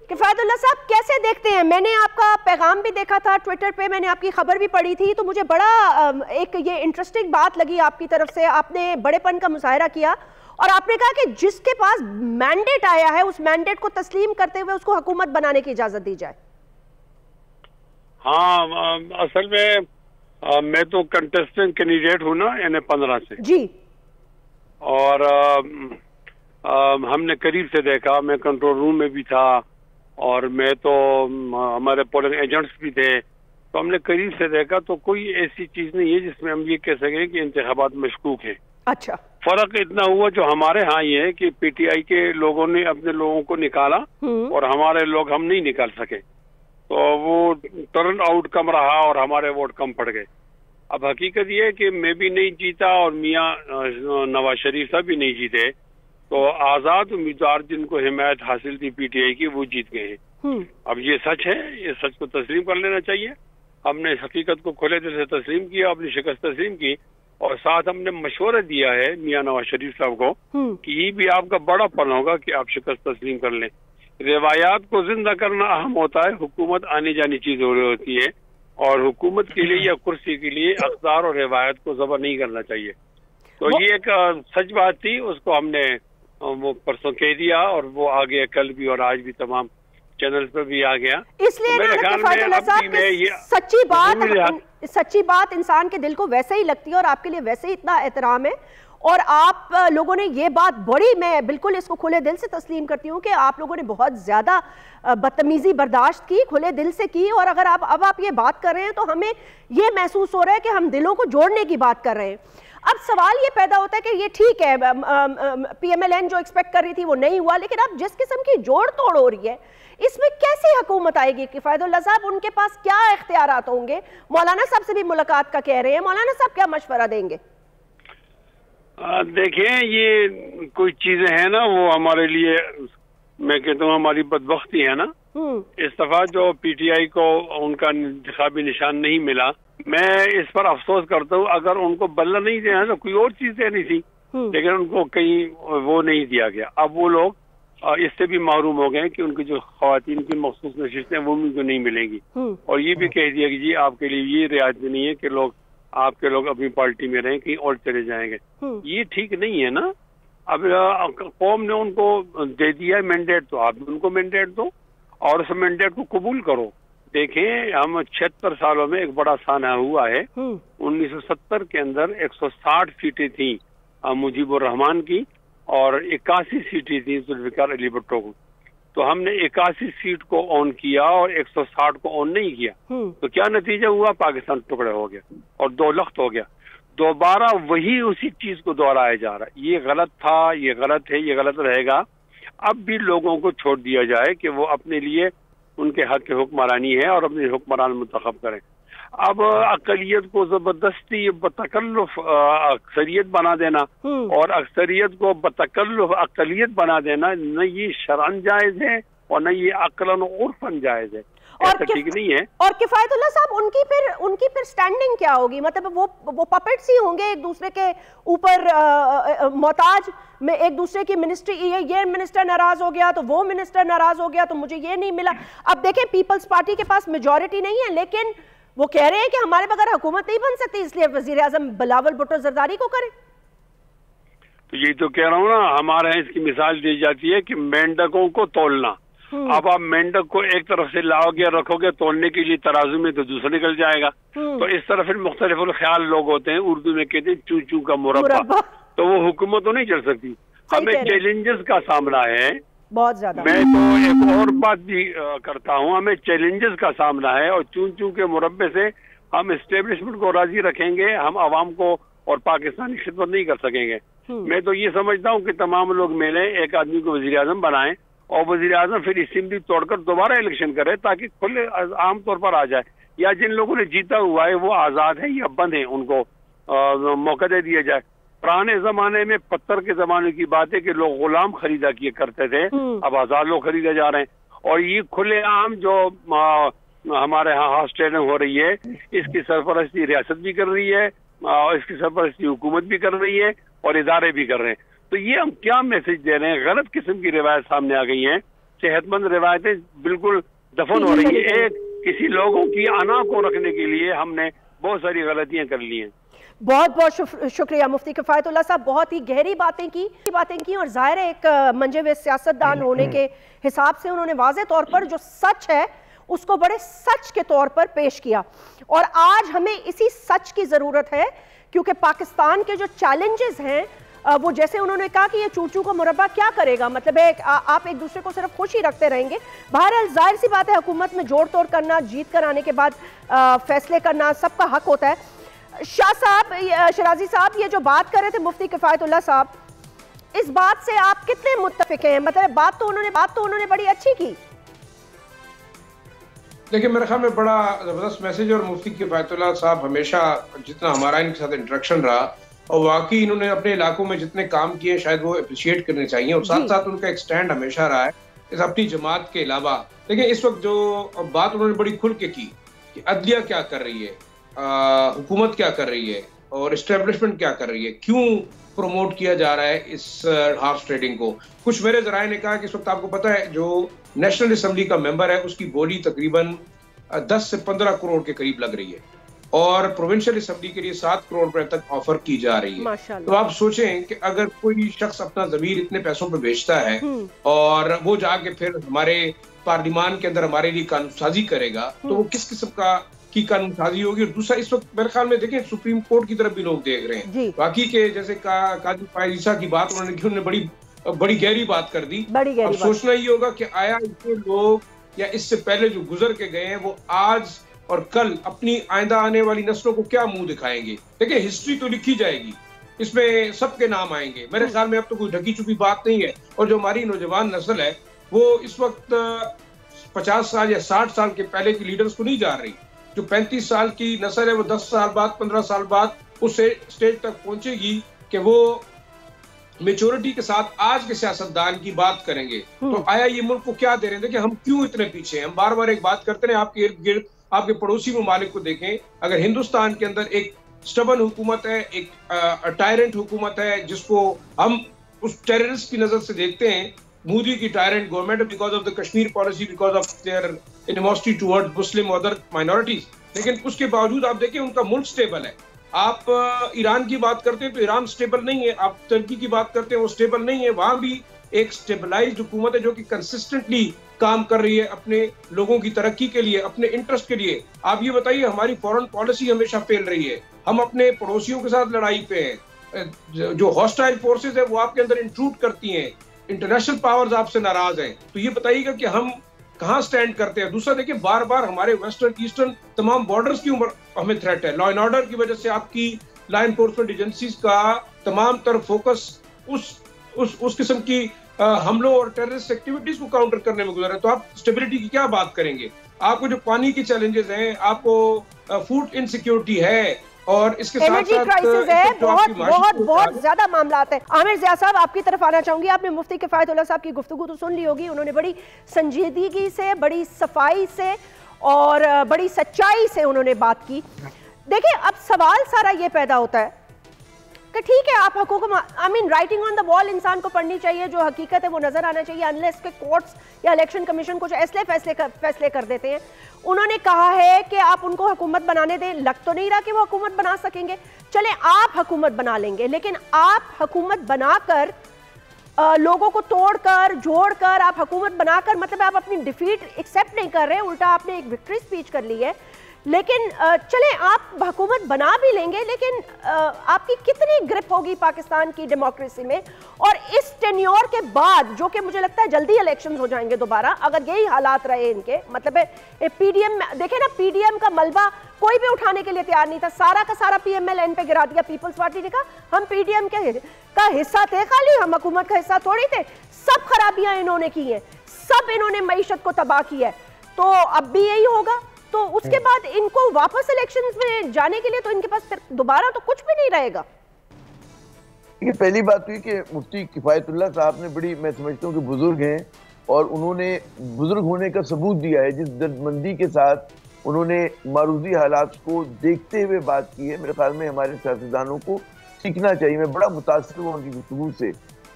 किफायतुल्लाह साहब कैसे देखते हैं, मैंने आपका पैगाम भी देखा था ट्विटर पे, मैंने आपकी खबर भी पढ़ी थी, तो मुझे बड़ा एक ये इंटरेस्टिंग बात लगी आपकी तरफ से। आपने बड़ेपन का मुजाहरा किया और आपने कहा कि जिसके पास मैंडेट आया है उस मैंडेट को तस्लीम करते हुए उसको हुकूमत बनाने की इजाजत दी जाए। हाँ, असल में मैं तो कंटेस्टेंट कैंडिडेट हूँ ना NA-15 से जी, और हमने करीब से देखा, मैं कंट्रोल रूम में भी था और मैं तो हमारे पोलिंग एजेंट्स भी थे, तो हमने करीब से देखा तो कोई ऐसी चीज नहीं है जिसमें हम ये कह सकें कि इंतखाबात मशकूक है। अच्छा, फर्क इतना हुआ जो हमारे यहाँ ये है कि PTI के लोगों ने अपने लोगों को निकाला और हमारे लोग हम नहीं निकाल सके, तो वो टर्न आउट कम रहा और हमारे वोट कम पड़ गए। अब हकीकत ये है कि मैं भी नहीं जीता और मियाँ नवाज शरीफ साहब भी नहीं जीते, तो आजाद उम्मीदवार जिनको हिमायत हासिल थी PTI की वो जीत गए हैं। अब ये सच है, ये सच को तस्लीम कर लेना चाहिए। हमने इस हकीकत को खुले दिल से तस्लीम किया, अपनी शिकस्त तस्लीम की और साथ हमने मशवरा दिया है मियाँ नवाज शरीफ साहब को कि ये भी आपका बड़ा पन होगा कि आप शिकस्त तस्लीम कर लें। रिवायात को जिंदा करना अहम होता है, हुकूमत आने जानी चीज हो रही होती है और हुकूमत के लिए या कुर्सी के लिए अक़दार और रिवायत को ज़बर नहीं करना चाहिए। तो ये एक सच बात थी, उसको हमने वो परसों कह दिया और वो आगे कल भी और आज भी तमाम चैनल पर भी आ गया। इसलिए सच्ची बात इंसान के दिल को वैसे ही लगती है और आपके लिए वैसे ही इतना एहतराम है और आप लोगों ने ये बात बड़ी, मैं बिल्कुल इसको खुले दिल से तस्लीम करती हूँ कि आप लोगों ने बहुत ज्यादा बदतमीजी बर्दाश्त की, खुले दिल से की। और अगर आप ये बात कर रहे हैं तो हमें ये महसूस हो रहा है कि हम दिलों को जोड़ने की बात कर रहे हैं। अब सवाल ये पैदा होता है कि ये ठीक है, PMLN जो एक्सपेक्ट कर रही थी वो नहीं हुआ, लेकिन अब जिस किस्म की जोड़ तोड़ हो रही है इसमें कैसी हुकूमत आएगी? किफायतुल्लाह साहब, उनके पास क्या इख्तियारात होंगे? मौलाना साहब से भी मुलाकात का कह रहे हैं, मौलाना साहब क्या मशवरा देंगे? देखें, ये कोई चीजें हैं ना, वो हमारे लिए, मैं कहता हूँ हमारी बदबख्ती है ना। इस दफा जो PTI को उनका इंतखाबी निशान नहीं मिला, मैं इस पर अफसोस करता हूँ। अगर उनको बल्ला नहीं देना तो कोई और चीज देनी थी, लेकिन उनको कहीं वो नहीं दिया गया। अब वो लोग इससे भी महरूम हो गए कि उनकी जो ख्वातीन की मखसूस नशिस्तें वो उनको नहीं मिलेंगी और ये भी कह दिया कि जी आपके लिए ये रियायत नहीं है कि लोग आपके लोग अपनी पार्टी में रहें, कहीं और चले जाएंगे। ये ठीक नहीं है ना। अब कौम ने उनको दे दिया है मैंडेट, तो आप भी उनको मैंडेट दो और उस मैंडेट को कबूल करो। देखें, हम 76 सालों में एक बड़ा साना हुआ है। 1970 के अंदर 160 सीटें थी मुजीबुर रहमान की और 81 सीटें थी जुल्फिकार अली भुट्टो को। तो हमने 81 सीट को ऑन किया और 160 को ऑन नहीं किया, तो क्या नतीजा हुआ? पाकिस्तान टुकड़े हो गया और 2 लख्त हो गया। दोबारा वही उसी चीज को दोहराया जा रहा है। ये गलत था, ये गलत है, ये गलत रहेगा। अब भी लोगों को छोड़ दिया जाए कि वो अपने लिए उनके हक की हुक्मरानी है और अपने हुक्मरान मुंतखब करें। अब अकलियत को जबरदस्ती बतकल्लुफ अक्सरियत बना देना और अक्सरियत को बतकल्लुफ अकलियत बना देना, न ये शरअन जायज है और न ये अक्लन उर्फन जायज है। और ठीक नहीं है। और किफायतुल्लाह साहब, उनकी फिर स्टैंडिंग क्या होगी? मतलब वो पपेट्स ही होंगे एक दूसरे के ऊपर मोहताज में, एक दूसरे की मिनिस्ट्री, ये मिनिस्टर नाराज हो गया तो वो मिनिस्टर नाराज हो गया तो मुझे ये नहीं मिला। अब देखें, पीपल्स पार्टी के पास मेजॉरिटी नहीं है, लेकिन वो कह रहे हैं कि हमारे बगैर हुकूमत नहीं बन सकती, इसलिए वजीर आजम बिलावल भुट्टो जरदारी को करें। तो यही तो कह रहा हूँ ना, हमारे यहाँ इसकी मिसाल दी जाती है कि मेंढकों को तोलना। अब आप मेंढक को एक तरफ से लाओगे रखोगे तोलने के लिए तराजू में, तो दूसरा निकल जाएगा। तो इस तरह फिर मुख्तलिफ ख्याल लोग होते हैं, उर्दू में कहते हैं चू चू का मुरब्बा। तो वो हुकूमत तो नहीं चल सकती, हमें चैलेंजेस का सामना है बहुत ज्यादा। मैं तो एक और बात भी करता हूँ, हमें चैलेंजेस का सामना है और चूं चूं के मुरब्बे से हम एस्टेब्लिशमेंट को राजी रखेंगे, हम आवाम को और पाकिस्तानी खिदमत नहीं कर सकेंगे। मैं तो ये समझता हूँ कि तमाम लोग मिले, एक आदमी को वजीर आजम बनाएं और वजीर आजम फिर असेंबली तोड़कर दोबारा इलेक्शन करे ताकि खुले आम तौर पर आ जाए, या जिन लोगों ने जीता हुआ है वो आजाद है या बंद है, उनको मौका दे दिया जाए। पुराने जमाने में पत्थर के जमाने की बात है कि लोग गुलाम खरीदा किए करते थे, अब आजाद लोग खरीदे जा रहे हैं। और ये खुलेआम जो हमारे यहाँ स्टेडियम हो रही है, इसकी सरपरस्ती रियासत भी कर रही है और इसकी सरपरस्ती हुकूमत भी कर रही है और इदारे भी कर रहे हैं। तो ये हम क्या मैसेज दे रहे हैं? गलत किस्म की रिवायत सामने आ गई हैं, सेहतमंद रिवायतें बिल्कुल दफन हो रही है। एक किसी लोगों की अना को रखने के लिए हमने बहुत सारी गलतियां कर ली हैं। बहुत बहुत शुक्रिया मुफ्ती किफायतुल्लाह साहब, बहुत ही गहरी बातें की और जाहिर है एक मंजे हुए सियासतदान होने के हिसाब से उन्होंने वाज़े तौर पर जो सच है उसको बड़े सच के तौर पर पेश किया। और आज हमें इसी सच की ज़रूरत है, क्योंकि पाकिस्तान के जो चैलेंजेस हैं वो जैसे उन्होंने कहा कि ये चूचू का मुरब्बा क्या करेगा, मतलब है आप एक दूसरे को सिर्फ खुश ही रखते रहेंगे। बहरहाल जाहिर सी बात है, हुकूमत में जोड़ तोड़ करना, जीत कर आने के बाद फैसले करना सबका हक होता है। शाह साहब, शराजी साहब, ये जो बात कर रहे थे मुफ्ती किफायतुल्लाह साहब, इस बात से आप कितने मुत्तफिक हैं? मतलब बात तो उन्होंने बड़ी अच्छी की। देखिए, मेरे ख्याल में बड़ा जबरदस्त मैसेज, और मुफ्ती किफायतुल्लाह साहब हमेशा जितना हमारा इनके साथ इंटरेक्शन रहा और वाकई इन्होंने अपने इलाकों में जितने काम किए शायद वो अप्रिशिएट करने चाहिए, और साथ साथ उनका एक स्टैंड हमेशा रहा है इस अपनी जमात के अलावा। देखिए, इस वक्त जो बात उन्होंने बड़ी खुल के की कि अदलिया क्या कर रही है, हुकूमत क्या कर रही है और एस्टेब्लिशमेंट क्या कर रही है, क्यों प्रमोट किया जा रहा है इस हॉर्स ट्रेडिंग को। कुछ मेरे जराए ने कहा कि इस वक्त आपको पता है जो नेशनल असेंबली का मेंबर है उसकी बोली तकरीबन 10 से 15 करोड़ के करीब लग रही है और प्रोविंशियल असेंबली के लिए 7 करोड़ रुपए तक ऑफर की जा रही है। तो आप सोचें कि अगर कोई शख्स अपना जमीर इतने पैसों पे बेचता है और वो जाके फिर हमारे पार्लियामान के अंदर हमारे लिए कानून साजी करेगा, तो वो किस किस्म की कानून साजी होगी। और दूसरा, इस वक्त मेरे ख्याल में देखें सुप्रीम कोर्ट की तरफ भी लोग देख रहे हैं। बाकी के जैसे काजी फायजा की बात उन्होंने की, उन्होंने बड़ी गहरी बात कर दी। अब सोचना ये होगा कि आया इतने लोग या इससे पहले जो गुजर के गए हैं वो आज और कल अपनी आइंदा आने वाली नस्लों को क्या मुंह दिखाएंगे। देखिए, हिस्ट्री तो लिखी जाएगी, इसमें सबके नाम आएंगे। मेरे ख्याल में अब तो कोई ढकी चुकी बात नहीं है। और जो हमारी नौजवान नस्ल है वो इस वक्त 50 साल या 60 साल के पहले की लीडर्स को नहीं जा रही। जो 35 साल की नस्ल है वो 10 साल बाद 15 साल बाद उस स्टेज तक पहुंचेगी कि वो मेच्योरिटी के साथ आज के सियासतदान की बात करेंगे। तो आया ये मुल्क को क्या दे रहे हैं? देखिए, हम क्यों इतने पीछे हैं? हम बार बार एक बात करते हैं, आपके इर्द गिर्द आपके पड़ोसी ममालिक को देखें। अगर हिंदुस्तान के अंदर एक स्टबन हुकूमत है, एक टायरेंट हुकूमत है जिसको हम उस टेररिस्ट की नजर से देखते हैं, मोदी की tyrant government because of the Kashmir policy, because of their animosity towards Muslim और अदर माइनॉरिटीज, लेकिन उसके बावजूद आप देखें उनका मुल्क स्टेबल है। आप ईरान की बात करते हैं तो ईरान स्टेबल नहीं है, आप तुर्की की बात करते हैं वो स्टेबल नहीं है। वहां भी एक स्टेबलाइज्ड हुकूमत है जो कि कंसिस्टेंटली काम कर रही है अपने लोगों की तरक्की के लिए, अपने इंटरेस्ट के लिए। आप ये बताइए, हमारी फॉरेन पॉलिसी हमेशा फेल रही है, हम अपने पड़ोसियों के साथ लड़ाई पे हैं, जो हॉस्टाइल फोर्सेज है वो आपके अंदर इंट्रूड करती हैं, इंटरनेशनल पावर्स आपसे नाराज हैं। तो ये बताइएगा कि हम कहाँ स्टैंड करते हैं। दूसरा देखिए, बार बार हमारे वेस्टर्न ईस्टर्न तमाम बॉर्डर्स की हमें थ्रेट है। लॉ एंड ऑर्डर की वजह से आपकी लॉ एनफोर्समेंट एजेंसीज का तमाम तरफ फोकस उस किस्म की हमलों और टेररिस्ट एक्टिविटीज को काउंटर करने में गुजरा है। तो आप स्टेबिलिटी की क्या बात करेंगे? आपको जो पानी की चैलेंजेस हैं, आपको फूड इनसिक्योरिटी है और इसके साथ एनर्जी क्राइसिस है, बहुत ज्यादा मामलात है। आमिर ज़िया साहब, आपकी तरफ आना चाहूंगी। आपने मुफ्ती किफायतुल्लाह साहब की गुफ्तगू तो सुन ली होगी, उन्होंने बड़ी संजीदगी से, बड़ी सफाई से और बड़ी सच्चाई से उन्होंने बात की। देखिए, अब सवाल सारा ये पैदा होता है कि ठीक है आप हुकूमत, I mean writing on the wall इंसान को पढ़नी चाहिए, जो हकीकत है वो नजर आना चाहिए, अनलेस के कोर्ट्स या इलेक्शन कमीशन कुछ ऐसे फैसले कर देते हैं। उन्होंने कहा है कि आप उनको हुकूमत बनाने दें, लग तो नहीं रहा कि वो हुकूमत बना सकेंगे। चले आप हुकूमत बना लेंगे, लेकिन आप हुकूमत बनाकर लोगों को तोड़कर जोड़कर आप हुकूमत बनाकर, मतलब आप अपनी डिफीट एक्सेप्ट नहीं कर रहे, उल्टा आपने एक विक्ट्री स्पीच कर ली है। लेकिन चले आप हुकूमत बना भी लेंगे, लेकिन आपकी कितनी ग्रिप होगी पाकिस्तान की डेमोक्रेसी में? और इस टेन्योर के बाद, जो कि मुझे लगता है जल्दी इलेक्शंस हो जाएंगे दोबारा, अगर यही हालात रहे इनके, मतलब है पीडीएम, देखे ना पीडीएम का मलबा कोई भी उठाने के लिए तैयार नहीं था, सारा का सारा पीएमएल पे गिरा दिया। पीपल्स पार्टी ने कहा हम पीडीएम का हिस्सा थे, खाली हम हुकूमत का हिस्सा थोड़ी थे। सब खराबियां इन्होंने की हैं, सब इन्होंने मईशत को तबाह किया है, तो अब भी यही होगा। तो उसके बाद इनको वापस इलेक्शंस में जाने के लिए तो इनके पास दोबारा तो कुछ भी नहीं रहेगा। देखिए, पहली बात हुई कि मुफ्ती किफायतुल्लाह साहब ने बड़ी, मैं समझता हूँ कि बुजुर्ग हैं और उन्होंने बुजुर्ग होने का सबूत दिया है, जिस दर्दमंदी के साथ उन्होंने मारूजी हालात को देखते हुए बात की है। मेरे ख्याल में हमारे सियासतदानों को सीखना चाहिए। मैं बड़ा मुतासिर हुआ उनकी गुफ्तगू से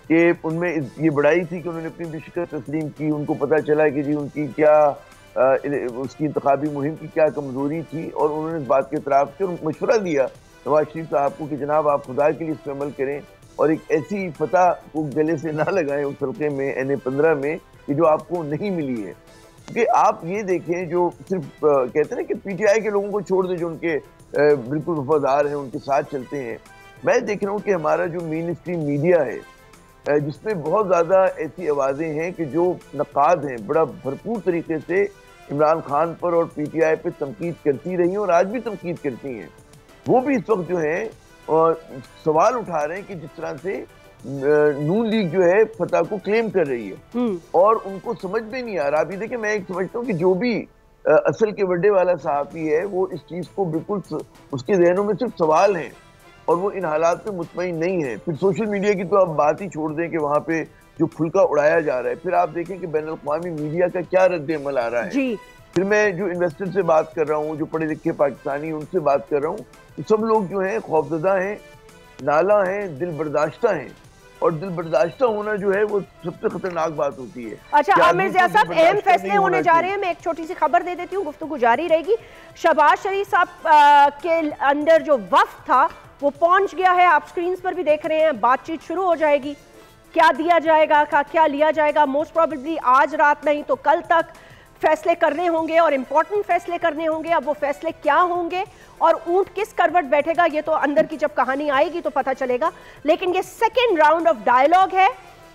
कि उनमें ये बड़ाई थी कि उन्होंने अपनी शिकस्त तस्लीम की, उनको पता चला कि जी उनकी क्या उसकी इंतखाबी मुहिम की क्या कमजोरी थी, और उन्होंने इस बात के इतराफ़ किया और मशवरा दिया नवाज शरीफ साहब को कि जनाब आप खुदा के लिए इस पर अमल करें और एक ऐसी फतह को गले से ना लगाएं उस हल्के में NA-15 में कि जो आपको नहीं मिली है। क्योंकि आप ये देखें, जो सिर्फ कहते हैं ना कि PTI के लोगों को छोड़ दें जो उनके बिल्कुल वफादार हैं, उनके साथ चलते हैं। मैं देख रहा हूँ कि हमारा जो मेन स्ट्रीम मीडिया है, जिसमें बहुत ज़्यादा ऐसी आवाज़ें हैं कि जो नक़ाद हैं, बड़ा भरपूर तरीके से इमरान खान पर और PTI पे तनकीद करती रही और आज भी तनकीद करती हैं, वो भी इस वक्त जो है और सवाल उठा रहे हैं कि जिस तरह से नून लीग जो है फतह को क्लेम कर रही है और उनको समझ में नहीं आ रहा। अभी देखिए, मैं एक समझता हूँ कि जो भी असल के बड़े वाला सहाफ़ी है वो इस चीज़ को बिल्कुल, उसके जहनों में सिर्फ सवाल हैं और वो इन हालात पे मुतमईन नहीं है। फिर सोशल मीडिया की तो आप बात ही छोड़ दें कि वहाँ पे जो फुल्का उड़ाया जा रहा है। फिर आप देखें कि बैनुल अक़वामी मीडिया का क्या रद्द-ए-अमल आ रहा है जी। फिर मैं जो इन्वेस्टर से बात कर रहा हूँ, जो पढ़े लिखे पाकिस्तानी उनसे बात कर रहा हूँ, तो सब लोग जो हैं खौफजदा हैं, नाला हैं, दिल बर्दाश्ता हैं, और दिल बर्दाश्ता होना जो है वो सबसे खतरनाक बात होती है। अच्छा आमिर ज़िया साहब, अहम फैसले होने जा रहे हैं। मैं एक छोटी सी खबर दे देती हूँ, गुफ्तगू जारी रहेगी। शहबाज शरीफ साहब के अंदर जो वफ्द था वो पहुंच गया है, आप स्क्रीन पर भी देख रहे हैं। बातचीत शुरू हो जाएगी, क्या दिया जाएगा, क्या लिया जाएगा। मोस्ट प्रोबेबली आज रात नहीं तो कल तक फैसले करने होंगे और इम्पोर्टेंट फैसले करने होंगे। अब वो फैसले क्या होंगे और ऊंट किस करवट बैठेगा, ये तो अंदर की जब कहानी आएगी तो पता चलेगा। लेकिन ये सेकेंड राउंड ऑफ डायलॉग है।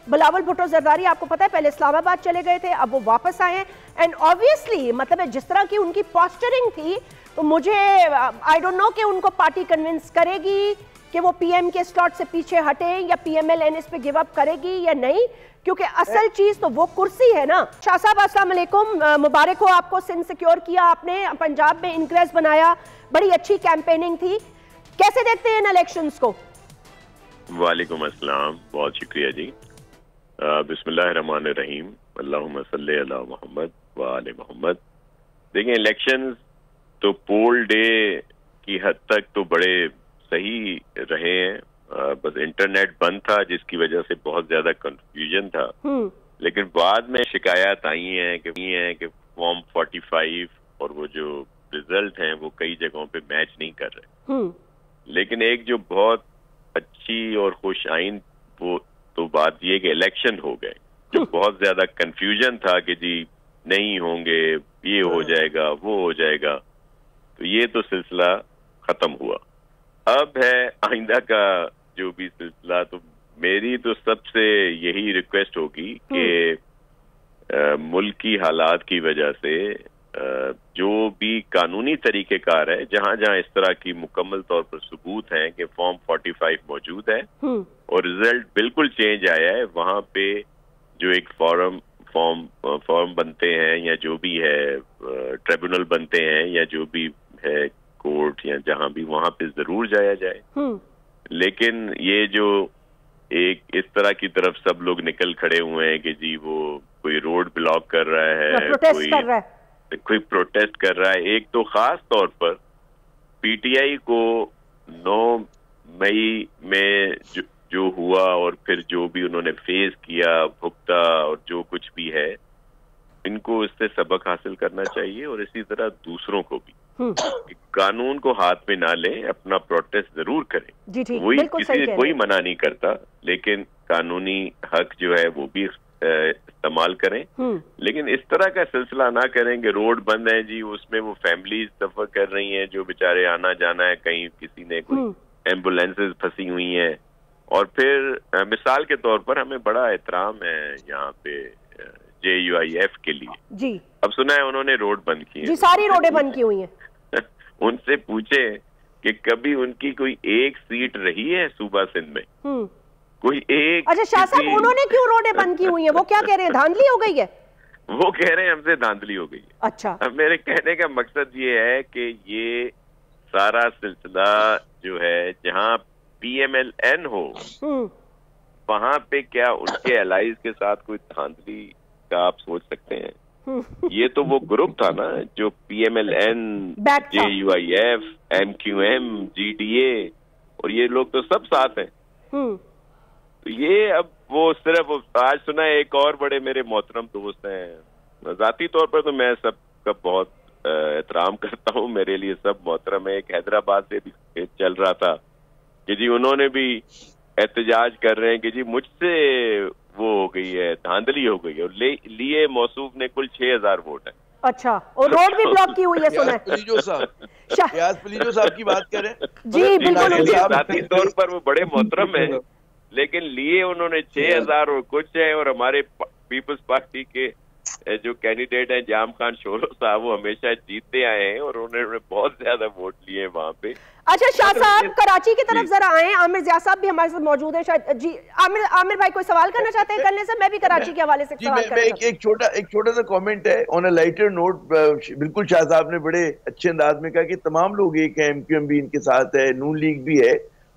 बिलावल भुट्टो जरदारी, आपको पता है पहले इस्लामाबाद चले गए थे, अब वो वापस आए हैं। एंड ऑब्वियसली मतलब जिस तरह की उनकी पोस्चरिंग थी, तो मुझे आई डोंट नो कि उनको पार्टी कन्विंस करेगी कि वो PM के स्लॉट से पीछे हटे या PML NS पे गिव अप करेगी या नहीं, क्योंकि असल चीज तो वो कुर्सी है ना। शाह साहब अस्सलाम वालेकुम, मुबारक हो आपको, सिंध सिक्योर किया आपने, पंजाब में इंक्रेज बनाया, बड़ी अच्छी कैंपेनिंग थी। कैसे देखते हैं इन इलेक्शंस को? वालेकुम अस्सलाम, बहुत शुक्रिया जी। बिस्मिल्लाहिर्रहमानिर्रहीम, अल्लाहुम्मा सल्ली अला मुहम्मद व आले मोहम्मद। देखिए, इलेक्शंस तो पोल डे की हद तक तो बड़े सही रहे हैं। बस इंटरनेट बंद था जिसकी वजह से बहुत ज्यादा कंफ्यूजन था, लेकिन बाद में शिकायत आई है कि फॉर्म 45 और वो जो रिजल्ट हैं वो कई जगहों पे मैच नहीं कर रहे। लेकिन एक जो बहुत अच्छी और खुश आइन वो तो बात ये कि इलेक्शन हो गए। जो बहुत ज्यादा कंफ्यूजन था कि जी नहीं होंगे, ये हो जाएगा, वो हो जाएगा, तो ये तो सिलसिला खत्म हुआ। अब है आइंदा का जो भी सिलसिला। तो मेरी तो सबसे यही रिक्वेस्ट होगी कि मुल्की हालात की वजह से जो भी कानूनी तरीकेकार है, जहां जहां इस तरह की मुकम्मल तौर पर सबूत हैं कि फॉर्म 45 मौजूद है और रिजल्ट बिल्कुल चेंज आया है, वहां पे जो एक फॉर्म बनते हैं या जो भी है ट्रिब्यूनल बनते हैं या जो भी है कोर्ट या जहां भी, वहां पे जरूर जाया जाए। लेकिन ये जो एक इस तरह की तरफ सब लोग निकल खड़े हुए हैं कि जी वो कोई रोड ब्लॉक कर रहा है, कोई प्रोटेस्ट कर रहा है। एक तो खास तौर पर PTI को 9 मई में जो हुआ और फिर जो भी उन्होंने फेस किया, भुगता और जो कुछ भी है, इनको इससे सबक हासिल करना चाहिए और इसी तरह दूसरों को भी। कानून को हाथ में ना लें, अपना प्रोटेस्ट जरूर करें। वही किसी कोई मना नहीं करता, लेकिन कानूनी हक जो है वो भी इस्तेमाल करें। लेकिन इस तरह का सिलसिला ना करें कि रोड बंद है जी, उसमें वो फैमिलीज सफर कर रही हैं जो बेचारे आना जाना है, कहीं किसी ने कोई एम्बुलेंसेज फंसी हुई हैं। और फिर मिसाल के तौर पर हमें बड़ा एहतराम है यहाँ पे JUIF के लिए जी। अब सुना है उन्होंने रोड बंद की जी, सारी रोडें बंद की हुई हैं। उनसे पूछे कि कभी उनकी कोई एक सीट रही है सूबा सिंध में? कोई एक? अच्छा शाह साहब, उन्होंने क्यों रोडें बंद की हुई हैं? वो क्या कह रहे हैं, धांधली हो गई है? वो कह रहे हैं हमसे धांधली हो गई है। अच्छा, अब मेरे कहने का मकसद ये है कि ये सारा सिलसिला जो है, जहाँ PMLN हो वहां पे क्या उनके एलाइज के साथ कोई धांधली का आप सोच सकते हैं? ये तो वो ग्रुप था ना जो PMLN, JUIF, MQM, GDA और ये लोग तो सब साथ हैं। तो ये अब वो सिर्फ आज सुना है एक और बड़े मेरे मोहतरम दोस्त हैं, जाती तौर पर तो मैं सबका बहुत एहतराम करता हूँ, मेरे लिए सब मोहतरम है। एक हैदराबाद से भी चल रहा था कि जी उन्होंने भी एहतजाज कर रहे हैं कि जी मुझसे वो हो गई है, धांधली हो गई है, और लिए मौसूफ ने कुल 6000 वोट है। अच्छा, और रोड भी ब्लॉक की हुई है सुना है। पलीजो साहब की बात करें जी बिल्कुल, जाती तौर पर वो बड़े मोहतरम है, लेकिन लिए उन्होंने 6000 और कुछ है। और हमारे पीपल्स पार्टी के जो कैंडिडेट हैं जाम खान शोरो साहब, वो हमेशा जीतते आए हैं और उन्होंने बहुत ज्यादा वोट लिए वहाँ पे। अच्छा शाह साहब, कराची की तरफ जरा आए, आमिर जिया साहब भी हमारे साथ मौजूद है शायद। जी आमिर भाई कोई सवाल करना चाहते हैं करने से? मैं भी कराची के हवाले से सवाल करना चाहता हूं। एक छोटा सा कमेंट है ऑन अ लाइटर नोट। बिल्कुल शाह साहब ने बड़े अच्छे अंदाज में कहा कि तमाम लोग एक है, MQM भी इनके साथ है, नून लीग भी है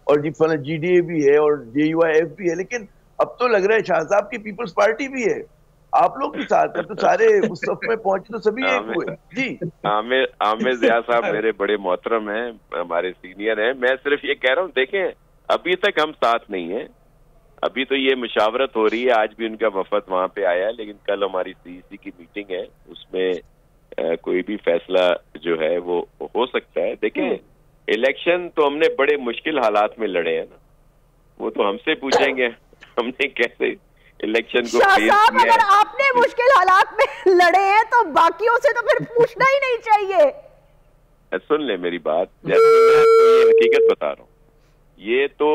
और GDA भी है और JUIF भी है, लेकिन अब तो लग रहा है शाह साहब की पीपल्स पार्टी भी है, आप लोग भी साथ हैं, तो सारे उस सफ में पहुंचे तो सभी एक हुए। जी आमिर जिया साहब मेरे बड़े मोहतरम हैं, हमारे सीनियर हैं। मैं सिर्फ ये कह रहा हूँ, देखें अभी तक हम साथ नहीं हैं, अभी तो ये मुशावरत हो रही है। आज भी उनका वफद वहाँ पे आया है, लेकिन कल हमारी CEC की मीटिंग है, उसमें कोई भी फैसला जो है वो हो सकता है। देखें इलेक्शन तो हमने बड़े मुश्किल हालात में लड़े हैं ना, वो तो हमसे पूछेंगे हमने कैसे इलेक्शन को शाह साहब, अगर आपने मुश्किल हालात में लड़े हैं तो बाकियों से तो फिर पूछना ही नहीं चाहिए। सुन ले मेरी बात, जैसे मैं हकीकत बता रहा हूँ, ये तो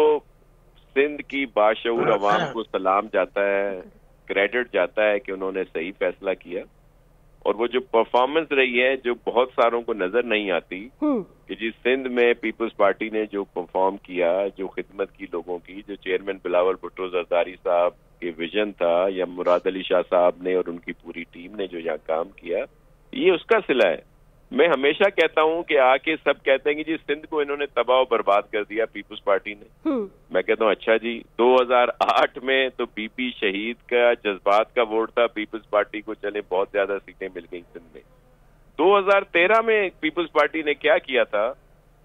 सिंध की बाशऊर अवाम को सलाम जाता है, क्रेडिट जाता है कि उन्होंने सही फैसला किया। और वो जो परफॉर्मेंस रही है जो बहुत सारों को नजर नहीं आती कि जिस सिंध में पीपल्स पार्टी ने जो परफॉर्म किया, जो खिदमत की लोगों की, जो चेयरमैन बिलावल भुट्टो जरदारी साहब के विजन था, या मुराद अली शाह साहब ने और उनकी पूरी टीम ने जो यहाँ काम किया, ये उसका सिला है। मैं हमेशा कहता हूँ कि आके सब कहते हैं कि जी सिंध को इन्होंने तबाह बर्बाद कर दिया पीपल्स पार्टी ने। मैं कहता हूँ अच्छा जी, 2008 में तो बीपी शहीद का जज्बात का वोट था पीपल्स पार्टी को, चले बहुत ज्यादा सीटें मिल गई सिंध में। 2013 में पीपल्स पार्टी ने क्या किया था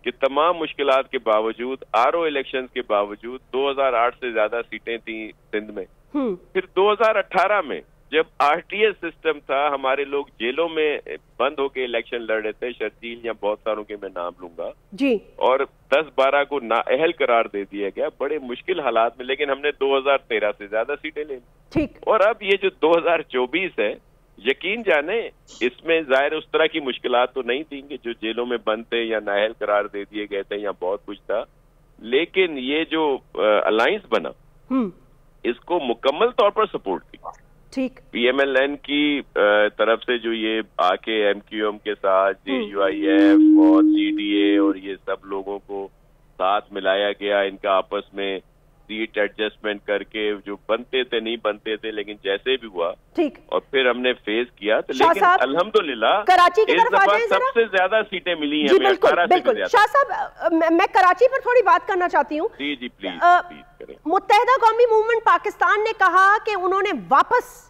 कि तमाम मुश्किलात के बावजूद, RO इलेक्शंस के बावजूद 2008 से ज्यादा सीटें थी सिंध में। फिर 2018 में जब RTS सिस्टम था, हमारे लोग जेलों में बंद होके इलेक्शन लड़ रहे थे, शर्जील या बहुत सारों के मैं नाम लूंगा जी, और 10-12 को नाअहल करार दे दिया गया बड़े मुश्किल हालात में, लेकिन हमने 2013 से ज्यादा सीटें ले ली। ठीक। और अब ये जो 2024 है, यकीन जाने इसमें जाहिर उस तरह की मुश्किलात तो नहीं थी कि जो जेलों में बंद थे या नाअहल करार दे दिए गए थे या बहुत कुछ था, लेकिन ये जो अलायंस बना इसको मुकम्मल तौर पर सपोर्ट की। ठीक। PMLN की तरफ से जो ये आके MQM के साथ JUIF और GDA और ये सब लोगों को साथ मिलाया गया, इनका आपस में सीट एडजस्टमेंट करके जो बनते थे नहीं बनते थे, लेकिन जैसे भी हुआ ठीक, और फिर हमने फेस किया तो, लेकिन अल्हम्दुलिल्लाह कराची की तरफ आ जाएं, सबसे ज्यादा सीटें मिली हैं हमें, 18 से ज्यादा। शाह साहब, मैं कराची पर थोड़ी बात करना चाहती हूँ। जी प्लीज करें। मुत्तहिदा कौमी मूवमेंट पाकिस्तान ने कहा कि उन्होंने वापस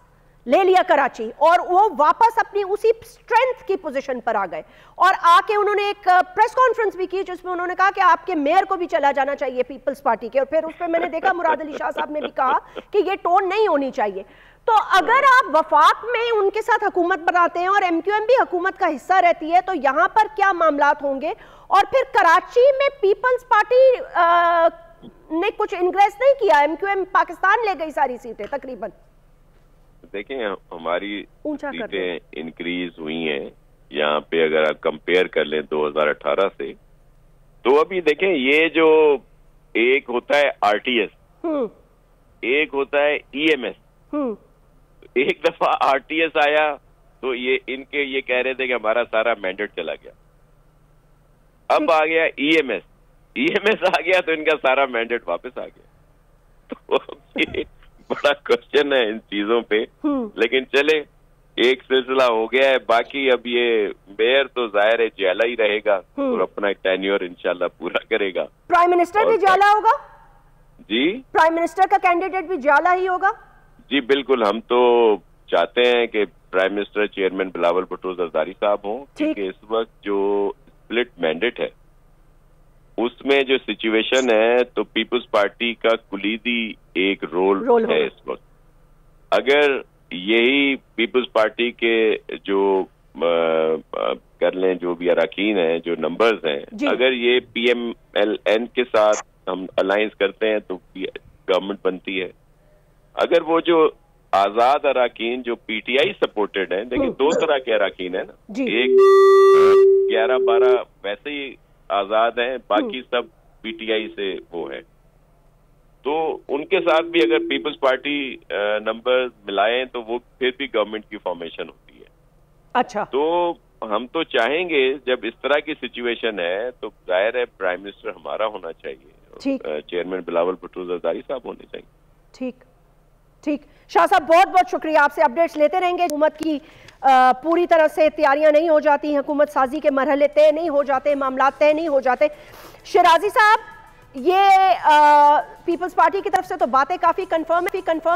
ले लिया कराची और वो वापस अपनी उसी स्ट्रेंथ की पोजीशन पर आ गए और आके उन्होंने एक प्रेस कॉन्फ्रेंस भी की जिसमें उन्होंने कहा कि आपके मेयर को भी चला जाना चाहिए पीपल्स पार्टी के। और फिर उस पर मैंने देखा मुराद अली शाह साहब ने भी कहा कि ये टोन नहीं होनी चाहिए। तो अगर आप वफाक में उनके साथ हुकूमत बनाते हैं और MQM भी हुकूमत का हिस्सा रहती है तो यहाँ पर क्या मामलात होंगे? और फिर कराची में पीपल्स पार्टी ने कुछ इंग्रेस नहीं किया, MQM पाकिस्तान ले गई सारी सीटें तकरीबन। देखें हमारी सीटें इंक्रीज हुई हैं यहाँ पे, अगर आप कंपेयर कर लें 2018 से, तो अभी देखें ये जो एक होता है RTS, एक होता है EMS। एक दफा RTS आया तो ये इनके ये कह रहे थे कि हमारा सारा मैंडेट चला गया, अब आ गया EMS आ गया तो इनका सारा मैंडेट वापस आ गया। तो ये बड़ा क्वेश्चन है इन चीजों पे, लेकिन चले एक सिलसिला हो गया है। बाकी अब ये मेयर तो जाहिर है जाला ही रहेगा और अपना टेन्योर इंशाल्लाह पूरा करेगा। प्राइम मिनिस्टर भी जाला होगा जी? प्राइम मिनिस्टर का कैंडिडेट भी जाला ही होगा जी बिल्कुल। हम तो चाहते हैं कि prime minister chairman Bilawal Bhutto Zardari साहब हों, क्योंकि इस वक्त जो स्प्लिट मैंडेट है उसमें जो सिचुएशन है तो पीपल्स पार्टी का कुलीदी एक रोल है इस वक्त। अगर यही पीपल्स पार्टी के जो कर लें जो भी अरकान हैं, जो नंबर्स हैं, अगर ये PMLN के साथ हम अलायंस करते हैं तो गवर्नमेंट बनती है। अगर वो जो आजाद अरकान जो PTI सपोर्टेड है, देखिए दो तरह के अरकान है ना, एक 11-12 वैसे ही आजाद हैं, बाकी सब PTI से वो है, तो उनके साथ भी अगर पीपल्स पार्टी नंबर मिलाएं तो वो फिर भी गवर्नमेंट की फॉर्मेशन होती है। अच्छा, तो हम तो चाहेंगे जब इस तरह की सिचुएशन है तो जाहिर है प्राइम मिनिस्टर हमारा होना चाहिए, चेयरमैन बिलावल भुट्टो जरदारी साहब होने चाहिए। ठीक ठीक, शाह साहब बहुत बहुत शुक्रिया, आपसे अपडेट्स लेते रहेंगे। हुकूमत की पूरी तरह से तैयारियां नहीं हो जाती, हुकूमत साजी के मरहले तय नहीं हो जाते, मामला तय नहीं हो जाते। शिराजी साहब, ये पीपल्स पार्टी की तरफ से तो बातें काफ़ी कंफर्म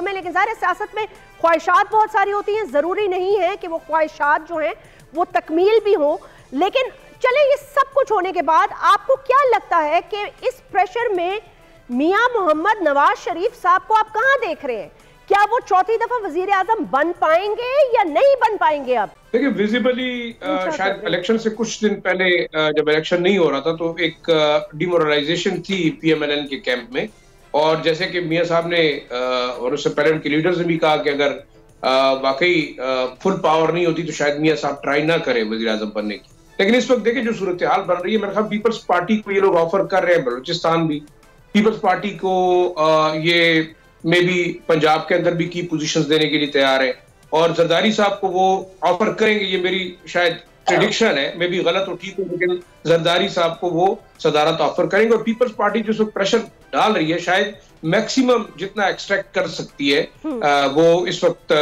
है, लेकिन ज़ाहिर है सियासत में ख्वाहिशात बहुत सारी होती हैं, ज़रूरी नहीं है कि वो ख्वाहिशात जो हैं वो तकमील भी हो। लेकिन चले ये सब कुछ होने के बाद आपको क्या लगता है कि इस प्रेशर में मियां मोहम्मद नवाज शरीफ साहब को आप कहाँ देख रहे हैं? क्या वो चौथी दफा वजीर आजम बन पाएंगे या नहीं बन पाएंगे? अब देखिए विजिबली शायद इलेक्शन से कुछ दिन पहले जब इलेक्शन नहीं हो रहा था तो एक डिमोरलाइजेशन थी PMLN के कैंप में, और जैसे कि मियां साहब ने और उससे पहले उनके लीडर्स ने भी कहा कि अगर वाकई फुल पावर नहीं होती तो शायद मियां साहब ट्राई ना करें वजीर आजम बनने की। लेकिन इस वक्त देखिए जो सूरत हाल बन रही है, मेरे ख्याल पीपल्स पार्टी को ये लोग ऑफर कर रहे हैं, बलूचिस्तान भी पीपल्स पार्टी को ये में भी पंजाब के अंदर भी की पोजीशंस देने के लिए तैयार है, और जरदारी साहब को वो ऑफर करेंगे। ये मेरी शायद प्रेडिक्शन है, मैं भी गलत हो ठीक हूँ, लेकिन जरदारी साहब को वो सदारत ऑफर करेंगे। और पीपल्स पार्टी जो प्रेशर डाल रही है शायद मैक्सिमम जितना एक्सट्रैक्ट कर सकती है वो इस वक्त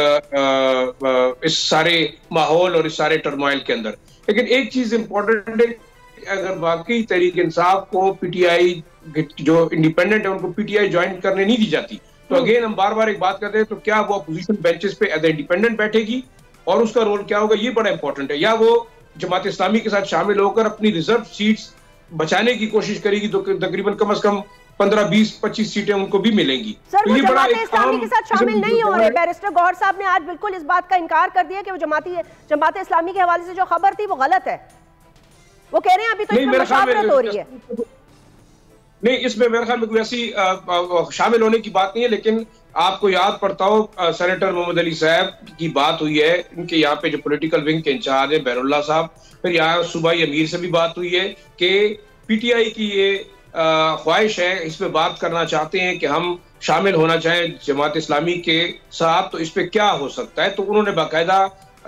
इस सारे माहौल और इस सारे टर्मोइल के अंदर। लेकिन एक चीज इंपॉर्टेंट है, अगर वाकई तहरीक इंसाफ को PTI जो इंडिपेंडेंट है उनको PTI ज्वाइन करने नहीं दी जाती तो अगेन हम बार बार एक बात करते हैं, तो क्या वो अपोजिशन बेंचेस पे एज इंडिपेंडेंट बैठेगी और उसका रोल क्या होगा, ये बड़ा इंपॉर्टेंट है, या वो जमात इस्लामी के साथ शामिल होकर अपनी रिजर्व सीट्स बचाने की कोशिश करेगी तो तकरीबन कम से कम 15, 20, 25 सीटें उनको भी मिलेंगी। सर, वो जमात इस्लामी के साथ शामिल नहीं हो रहे। बैरिस्टर गौहर साहब ने आज बिल्कुल इस बात का इनकार कर दिया कि वो जमात इस्लामी के हवाले से जो खबर थी वो गलत है। वो कह रहे हैं अभी तो इसमें मुशावरत हो रही है। नहीं, इसमें मेरे ख्याल में कोई ऐसी शामिल होने की बात नहीं है, लेकिन आपको याद पड़ता हो सेनेटर मोहम्मद अली साहब की बात हुई है, इनके यहाँ पे जो पॉलिटिकल विंग के इंचार्ज है बैरुल्लाह साहब, फिर यहाँ सूबाई अमीर से भी बात हुई है कि PTI की ये ख्वाहिश है, इस पे बात करना चाहते हैं कि हम शामिल होना चाहें जमात इस्लामी के साथ, तो इस पे क्या हो सकता है। तो उन्होंने बाकायदा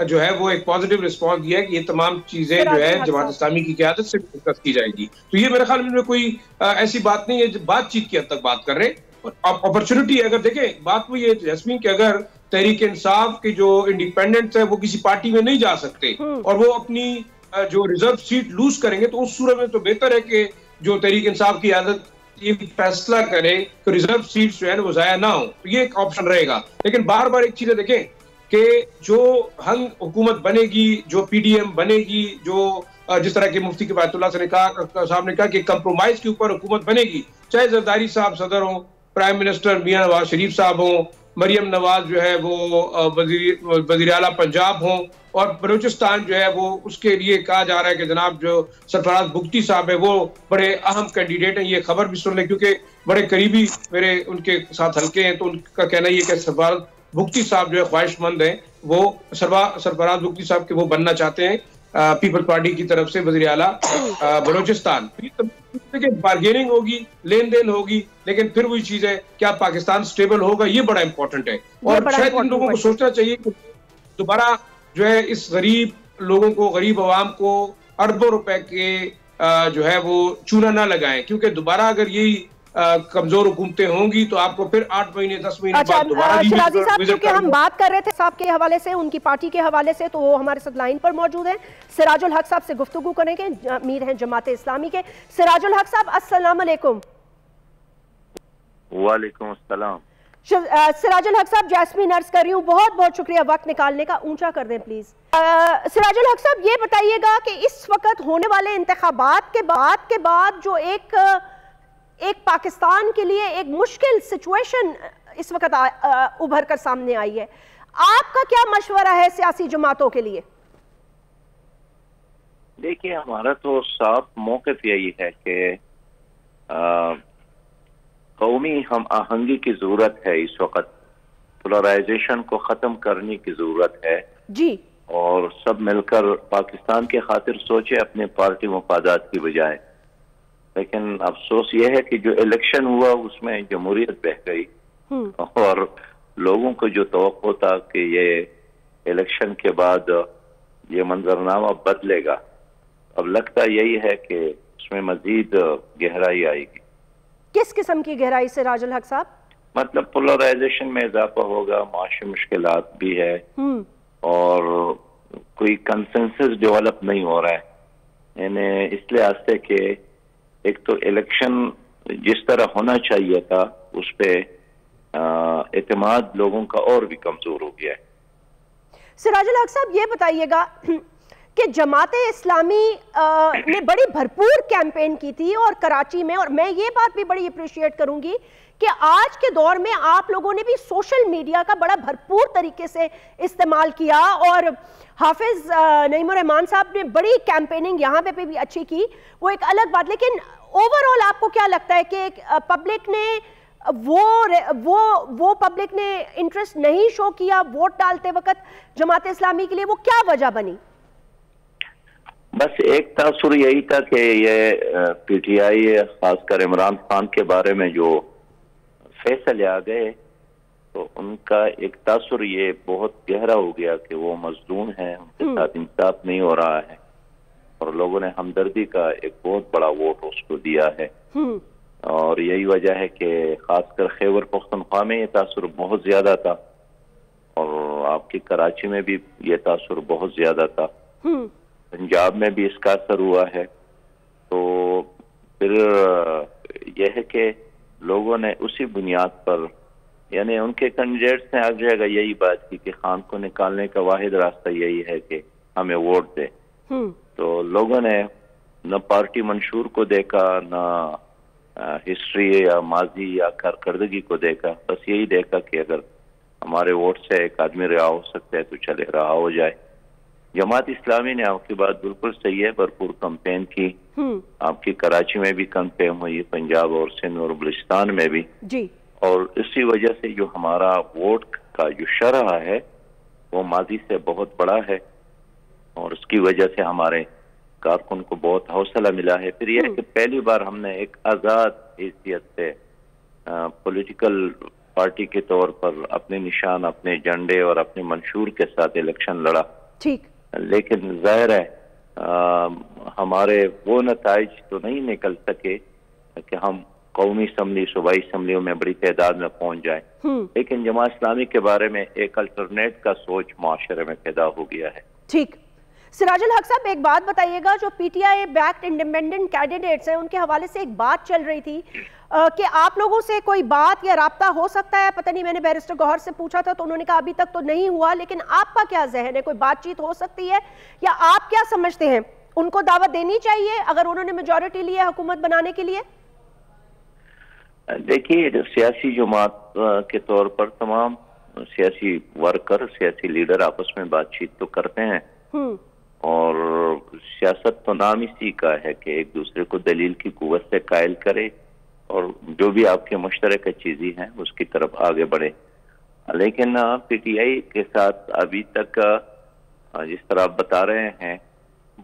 जो है वो एक पॉजिटिव रिस्पॉन्स दिया है कि ये तमाम चीजें जो है जमात इस्लामी की क़यादत से डिस्कस की जाएगी। तो ये मेरे ख्याल में कोई ऐसी बात नहीं है, बातचीत की हद तक बात कर रहे हैं। अपॉर्चुनिटी अगर देखें, बात वो ये जैस्मीन कि अगर तहरीक इंसाफ के जो इंडिपेंडेंट्स है वो किसी पार्टी में नहीं जा सकते और वो अपनी जो रिजर्व सीट लूज करेंगे, तो उस सूरत में तो बेहतर है कि जो तहरीक इंसाफ की आदत ये फैसला करे कि रिजर्व सीट्स जो है वो जाया ना हो, तो ये एक ऑप्शन रहेगा। लेकिन बार बार एक चीज देखें, कि जो हंग हुकूमत बनेगी, जो PDM बनेगी, जो जिस तरह के मुफ्ती किफायतुल्लाह साहब ने कहा कि कंप्रोमाइज के ऊपर हुकूमत बनेगी, चाहे जरदारी साहब सदर हों, प्राइम मिनिस्टर मियां नवाज शरीफ साहब हों, मरियम नवाज जो है वो वज़ीर आला पंजाब हों, और बलूचिस्तान जो है वो उसके लिए कहा जा रहा है कि जनाब जो सरफराज बुगटी साहब है वो बड़े अहम कैंडिडेट हैं। ये खबर भी सुन लें क्योंकि बड़े करीबी मेरे उनके साथ हल्के हैं, तो उनका कहना ये कि सरफराज बुगटी साहब जो है ख्वाहिशमंद हैं, वो सरफराज बुगटी साहब के वो बनना चाहते हैं पीपल्स पार्टी की तरफ से वज़ीर आला बलूचिस्तान। बार्गेनिंग होगी, लेन देन होगी, लेकिन फिर वही चीज है क्या पाकिस्तान स्टेबल होगा, ये बड़ा इंपॉर्टेंट है। और शायद इन लोगों को सोचना चाहिए कि दोबारा जो है इस गरीब लोगों को, गरीब आवाम को अरबों रुपए के जो है वो चूना ना लगाएं, क्योंकि दोबारा अगर यही कमजोर हुकूमतें होंगी तो आपको फिर 8 महीने 10 महीने बाद दोबारा शिराजी साहब, क्योंकि हम बात कर रहे थे साहब के हवाले से, उनकी पार्टी के हवाले से, तो वो हमारे साथ लाइन पर मौजूद हैं। सिराजुल हक साहब से गुफ्तगू करेंगे, अमीर हैं जमात इस्लामी के। सिराजुल हक साहब, अस्सलाम वालेकुम। वालेकुम अस्सलाम। सिराजुल हक साहब, जैस्मीन अर्ज कर रही हूँ, बहुत बहुत शुक्रिया वक्त निकालने का, ऊंचा कर दें प्लीज। सिराजुल हक साहब, ये बताइएगा कि इस वक्त होने वाले इंतखाबात के बाद जो एक पाकिस्तान के लिए एक मुश्किल सिचुएशन इस वक्त उभर कर सामने आई है, आपका क्या मशवरा है सियासी जमातों के लिए? देखिए, हमारा तो साफ मौक़िफ़ यही है कि कौमी हम आहंगी की जरूरत है, इस वक्त पोलराइजेशन को खत्म करने की जरूरत है जी, और सब मिलकर पाकिस्तान के खातिर सोचे अपने पार्टी मफादात की बजाय। लेकिन अफसोस यह है कि जो इलेक्शन हुआ उसमें जमहूरियत बह गई, और लोगों को जो तवक्को था कि ये इलेक्शन के बाद ये मंजरनामा बदलेगा, अब लगता यही है कि उसमें मजीद गहराई आएगी। किस किस्म की गहराई से राजुल हक साहब? मतलब पोलराइजेशन में इजाफा होगा, माशी मुश्किलात भी है, और कोई कंसेंसस डेवलप नहीं हो रहा है। यानी इस लिहाज से कि एक तो इलेक्शन जिस तरह होना चाहिए था उस पर एतमाद लोगों का और भी कमजोर हो गया है। सिराजुल हक साहब, ये बताइएगा कि जमाते इस्लामी ने बड़ी भरपूर कैंपेन की थी और कराची में, और मैं ये बात भी बड़ी अप्रिशिएट करूंगी कि आज के दौर में आप लोगों ने भी सोशल मीडिया का बड़ा भरपूर तरीके से इस्तेमाल किया, और हाफिज नईमुर रहमान साहब ने बड़ी कैंपेनिंग यहाँ पे भी अच्छी की, वो एक अलग बात। लेकिन ओवरऑल आपको क्या लगता है कि पब्लिक ने वो पब्लिक ने इंटरेस्ट नहीं शो किया वोट डालते वक्त जमाते इस्लामी के लिए? वो क्या वजह बनी? बस एक तासुर यही था कि ये PTI खासकर इमरान खान के बारे में जो फैसले आ गए, तो उनका एक तासुर ये बहुत गहरा हो गया कि वो मजलूम है, उनके साथ इंसाफ नहीं हो रहा है, और लोगों ने हमदर्दी का एक बहुत बड़ा वोट उसको दिया है। और यही वजह है कि खासकर खैबर पख्तूनख्वा में ये तासुर बहुत ज्यादा था, और आपकी कराची में भी ये तासुर बहुत ज्यादा था, पंजाब में भी इसका असर हुआ है। तो फिर यह है कि लोगों ने उसी बुनियाद पर, यानी उनके कैंडिडेट्स ने हर जगह यही बात की कि खान को निकालने का वाहिद रास्ता यही है कि हमें वोट दे। तो लोगों ने न पार्टी मंशूर को देखा, न हिस्ट्री या माजी या कारकर्दगी को देखा, बस यही देखा कि अगर हमारे वोट से एक आदमी रहा हो सकता है तो चले रहा हो जाए। जमात इस्लामी ने आपकी बात बिल्कुल सही है, भरपूर कैंपेन की, आपकी कराची में भी कैंपेन हुई, पंजाब और सिंध और बलूचिस्तान में भी जी। और इसी वजह से जो हमारा वोट का जो शरह है वो माजी से बहुत बड़ा है, और उसकी वजह से हमारे कारकुन को बहुत हौसला मिला है। फिर यह कि पहली बार हमने एक आज़ाद हैसियत से पॉलिटिकल पार्टी के तौर पर अपने निशान, अपने झंडे और अपने मंशूर के साथ इलेक्शन लड़ा। ठीक, लेकिन जाहिर है हमारे वो नताइज तो नहीं निकल सके कि हम कौमी असम्बली, सूबाई असम्बलियों में बड़ी तादाद में पहुंच जाए, लेकिन जमात इस्लामी के बारे में एक अल्टरनेट का सोच माशरे में पैदा हो गया है। ठीक, सिराजुल हक साहब, एक बात बताइएगा, जो पीटीआई बैक्ड इंडिपेंडेंट कैंडिडेट्स हैं उनके हवाले से एक बात चल रही थी कि आप लोगों से कोई बात या राब्ता हो सकता है, पता नहीं, मैंने बैरिस्टर गौहर से पूछा था तो उन्होंने कहा अभी तक तो नहीं हुआ, लेकिन आपका क्या जहन है, कोई बातचीत हो सकती है या आप क्या समझते हैं, उनको दावत देनी चाहिए अगर उन्होंने मेजॉरिटी ली है हुकूमत बनाने के लिए? देखिए, सियासी जमात के तौर पर तमाम सियासी वर्कर, सियासी लीडर आपस में बातचीत तो करते हैं और सियासत तो नाम इसी का है कि एक दूसरे को दलील की कुव्वत से कायल करे और जो भी आपके मुश्तरक चीजें हैं उसकी तरफ आगे बढ़े। लेकिन पीटीआई के साथ अभी तक जिस तरह आप बता रहे हैं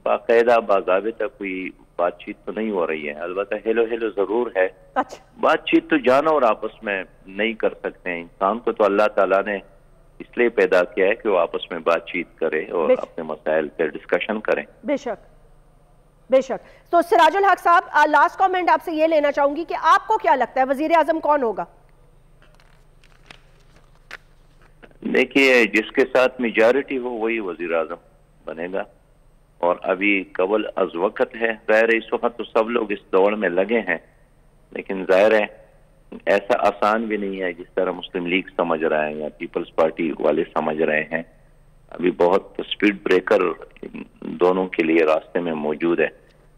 बाकायदा बाज़ाबिता कोई बातचीत तो नहीं हो रही है। अलबत्ता हेलो हेलो जरूर है। अच्छा। बातचीत तो जानवर आपस में नहीं कर सकते हैं। इंसान को तो अल्लाह ताला ने इसलिए पैदा किया है कि वो आपस में बातचीत करे और अपने मसाइल पर डिस्कशन करें। बेशक बेशक। तो सिराजुल हक साहब, लास्ट कमेंट आपसे ये लेना चाहूंगी कि आपको क्या लगता है वजीर आजम कौन होगा? देखिए, जिसके साथ मेजॉरिटी हो वही वजीर आजम बनेगा और अभी कबल अज वक्त है। जाहिर है इस वक्त तो सब लोग इस दौड़ में लगे हैं, लेकिन जाहिर है ऐसा आसान भी नहीं है जिस तरह मुस्लिम लीग समझ रहा है या पीपल्स पार्टी वाले समझ रहे हैं। अभी बहुत स्पीड ब्रेकर दोनों के लिए रास्ते में मौजूद है।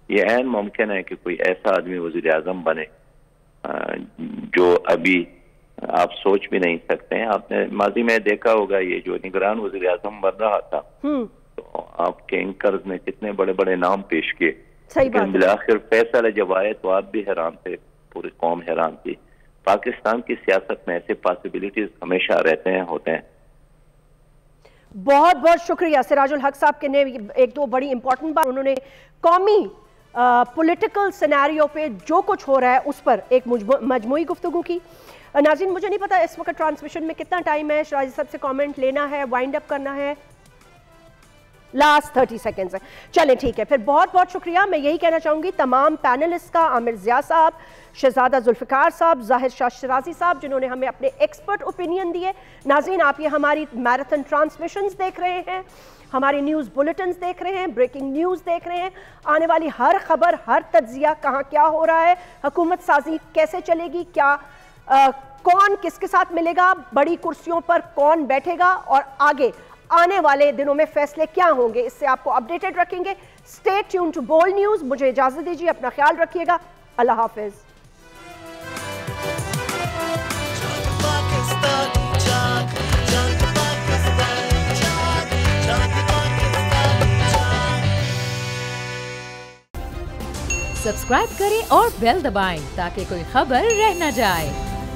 ये ऐन मुमकिन है कि कोई ऐसा आदमी वजीर आजम बने जो अभी आप सोच भी नहीं सकते हैं। आपने माजी में देखा होगा ये जो निगरान वजीर आजम बन रहा था तो आपके एंकर्स ने कितने बड़े बड़े नाम पेश किए, लेकिन बिलाखिर फैसला जब आए तो आप भी हैरान थे, पूरी कौम हैरान थी। पाकिस्तान की सियासत में ऐसे पॉसिबिलिटीज हमेशा रहते हैं, होते हैं। बहुत बहुत शुक्रिया सिराजुल हक साहब के ने एक दो बड़ी इंपॉर्टेंट बात उन्होंने कौमी पॉलिटिकल सिनेरियो पे जो कुछ हो रहा है उस पर एक मजमूई गुफ्तगू की। नाज़रीन, मुझे नहीं पता इस वक्त ट्रांसमिशन में कितना टाइम है, शराजी साहब से कमेंट लेना है, वाइंड अप करना है, लास्ट 30 सेकेंड्स है। चलें ठीक है, फिर बहुत बहुत शुक्रिया। मैं यही कहना चाहूँगी तमाम पैनलिस्ट का, आमिर ज़िया साहब, शहजादा जुल्फ़िकार साहब, ज़ाहिर शाह शिराजी साहब, जिन्होंने हमें अपने एक्सपर्ट ओपिनियन दिए। नाज़रीन, आप ये हमारी मैराथन ट्रांसमिशंस देख रहे हैं, हमारी न्यूज़ बुलेटिन्स देख रहे हैं, ब्रेकिंग न्यूज़ देख रहे हैं, आने वाली हर खबर, हर तज्जिया, कहाँ क्या हो रहा है, हुकूमत साजी कैसे चलेगी, क्या कौन किसके साथ मिलेगा, बड़ी कुर्सियों पर कौन बैठेगा और आगे आने वाले दिनों में फैसले क्या होंगे, इससे आपको अपडेटेड रखेंगे। Stay tuned to bold news. मुझे इजाजत दीजिए, अपना ख्याल रखिएगा। अल्लाह हाफिज। सब्सक्राइब करें और बेल दबाएं ताकि कोई खबर रह न जाए।